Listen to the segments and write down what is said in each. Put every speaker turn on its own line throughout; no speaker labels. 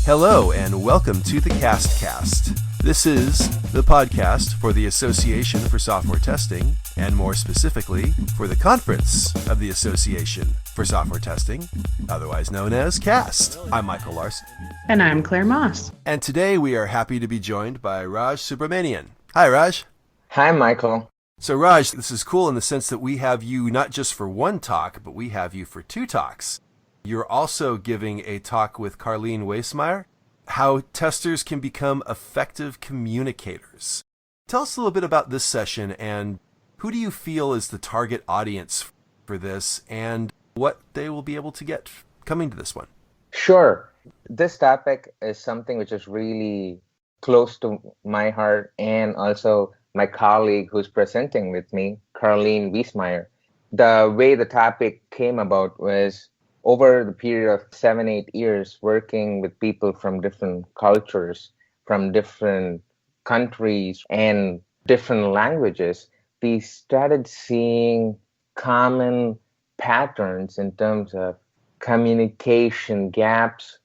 Hello and welcome to the CASTcast. This is the podcast for the Association for Software Testing, and more specifically, for the Conference of the Association for Software Testing, otherwise known as CAST. I'm Michael Larson.
And I'm Claire Moss.
And today we are happy to be joined by Raj Subramanian. Hi, Raj.
Hi, Michael.
So, Raj, this is cool in the sense that we have you not just for one talk, but we have you for two talks. You're also giving a talk with Carleen Weismeyer, how testers can become effective communicators. Tell us a little bit about this session and who do you feel is the target audience for this and what they will be able to get coming to this one.
Sure. This topic is something which is really close to my heart and also my colleague who's presenting with me, Carleen Weismeyer. The way the topic came about was over the period of 7-8 years working with people from different cultures, from different countries and different languages, we started seeing common patterns in terms of communication gaps,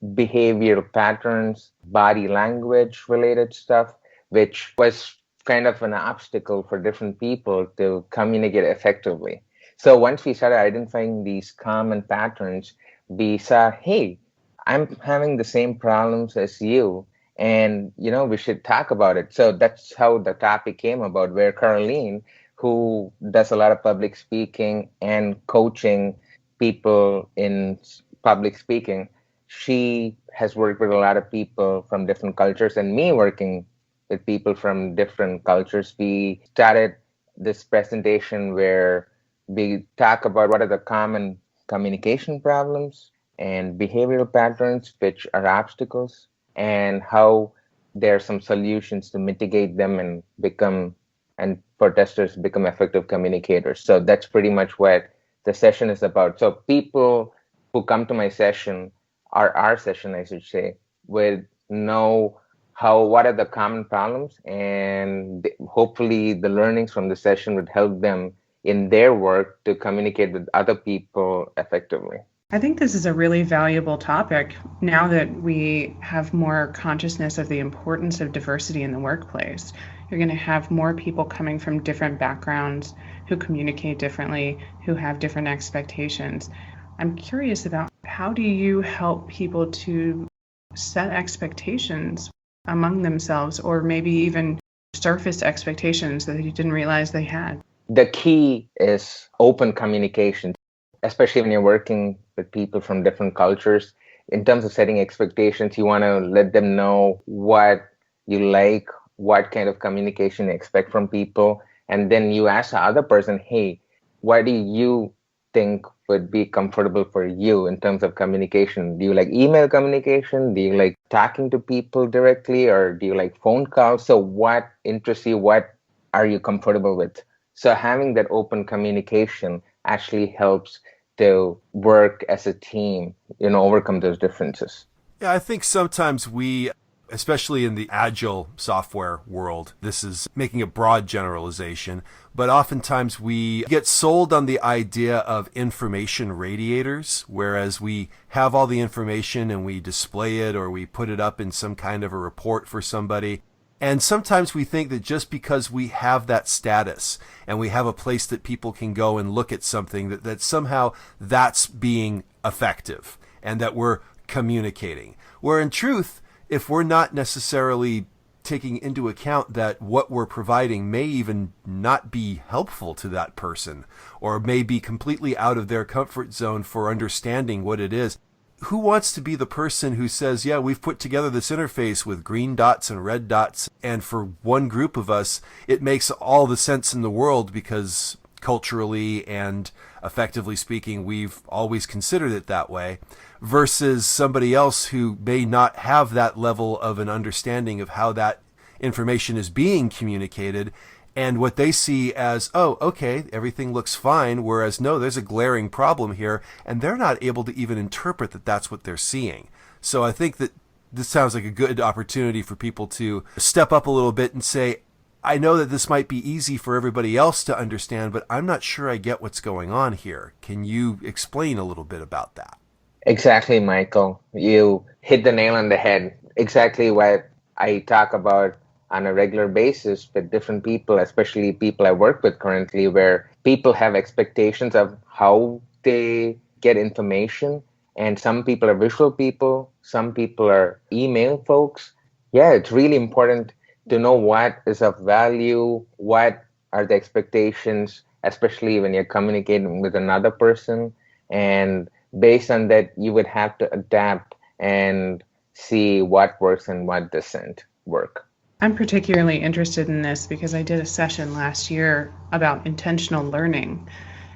behavioral patterns, body language related stuff, which was kind of an obstacle for different people to communicate effectively. So once we started identifying these common patterns, we saw, hey, I'm having the same problems as you, and we should talk about it. So that's how the topic came about, where Carleen, who does a lot of public speaking and coaching people in public speaking, she has worked with a lot of people from different cultures, and me working with people from different cultures. We started this presentation where we talk about what are the common communication problems and behavioral patterns which are obstacles, and how there are some solutions to mitigate them and for testers become effective communicators. So that's pretty much what the session is about. So people who come to my session, or our session I should say, will know what are the common problems, and hopefully the learnings from the session would help them in their work to communicate with other people effectively.
I think this is a really valuable topic now that we have more consciousness of the importance of diversity in the workplace. You're going to have more people coming from different backgrounds who communicate differently, who have different expectations. I'm curious about how do you help people to set expectations among themselves, or maybe even surface expectations that you didn't realize they had?
The key is open communication, especially when you're working with people from different cultures. In terms of setting expectations, you want to let them know what you like, what kind of communication you expect from people. And then you ask the other person, hey, what do you think would be comfortable for you in terms of communication? Do you like email communication? Do you like talking to people directly? Or do you like phone calls? So what interests you? What are you comfortable with? So having that open communication actually helps to work as a team, overcome those differences.
Yeah, I think sometimes we, especially in the agile software world, this is making a broad generalization, but oftentimes we get sold on the idea of information radiators, whereas we have all the information and we display it or we put it up in some kind of a report for somebody. And sometimes we think that just because we have that status and we have a place that people can go and look at something, that somehow that's being effective and that we're communicating. Where in truth, if we're not necessarily taking into account that what we're providing may even not be helpful to that person or may be completely out of their comfort zone for understanding what it is, who wants to be the person who says, yeah, we've put together this interface with green dots and red dots, and for one group of us, it makes all the sense in the world because culturally and effectively speaking, we've always considered it that way, versus somebody else who may not have that level of an understanding of how that information is being communicated, and what they see as, oh, okay, everything looks fine, whereas no, there's a glaring problem here, and they're not able to even interpret that that's what they're seeing. So I think that this sounds like a good opportunity for people to step up a little bit and say, I know that this might be easy for everybody else to understand, but I'm not sure I get what's going on here. Can you explain a little bit about that?
Exactly, Michael. You hit the nail on the head. Exactly what I talk about on a regular basis with different people, especially people I work with currently, where people have expectations of how they get information. And some people are visual people, some people are email folks. Yeah, it's really important to know what is of value, what are the expectations, especially when you're communicating with another person. And based on that, you would have to adapt and see what works and what doesn't work.
I'm particularly interested in this because I did a session last year about intentional learning.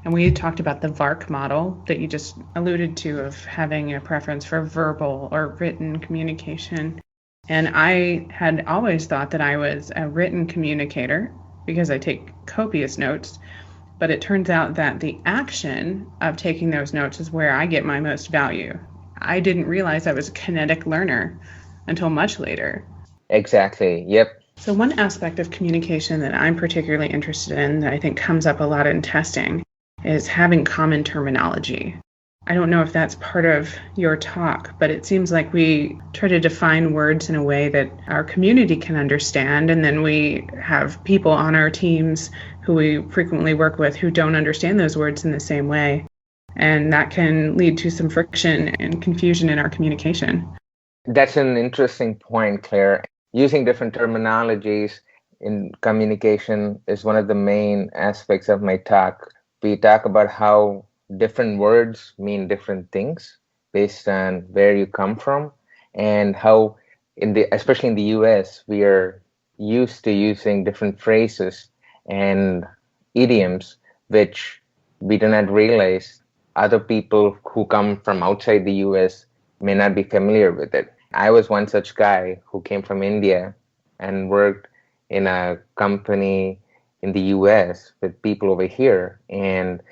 And we talked about the VARC model that you just alluded to, of having a preference for verbal or written communication. And I had always thought that I was a written communicator because I take copious notes. But it turns out that the action of taking those notes is where I get my most value. I didn't realize I was a kinetic learner until much later.
Exactly. Yep.
So one aspect of communication that I'm particularly interested in, that I think comes up a lot in testing, is having common terminology. I don't know if that's part of your talk, but it seems like we try to define words in a way that our community can understand, and then we have people on our teams who we frequently work with who don't understand those words in the same way. And that can lead to some friction and confusion in our communication.
That's an interesting point, Claire. Using different terminologies in communication is one of the main aspects of my talk. We talk about how different words mean different things based on where you come from, and how especially in the US, we are used to using different phrases and idioms which we do not realize other people who come from outside the US may not be familiar with it. I was one such guy who came from India and worked in a company in the US with people over here, and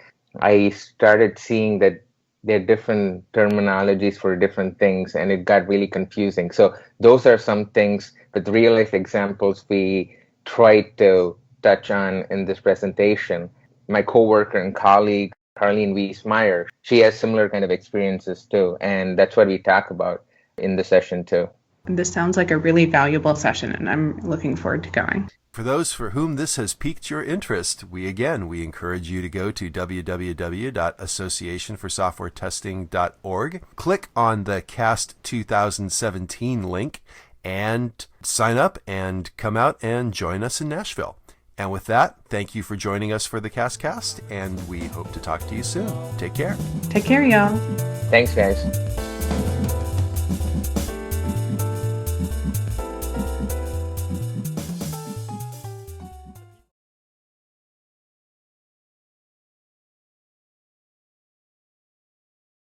I started seeing that there are different terminologies for different things, and it got really confusing. So those are some things with real life examples we tried to touch on in this presentation. My coworker and colleague, Carleen Weismeyer, she has similar kind of experiences too, and that's what we talk about in the session too.
This sounds like a really valuable session, and I'm looking forward to going.
For those for whom this has piqued your interest, we encourage you to go to www.associationforsoftwaretesting.org, click on the CAST 2017 link, and sign up and come out and join us in Nashville. And with that, thank you for joining us for the CASTcast, and we hope to talk to you soon. Take care.
Take care, y'all.
Thanks, guys.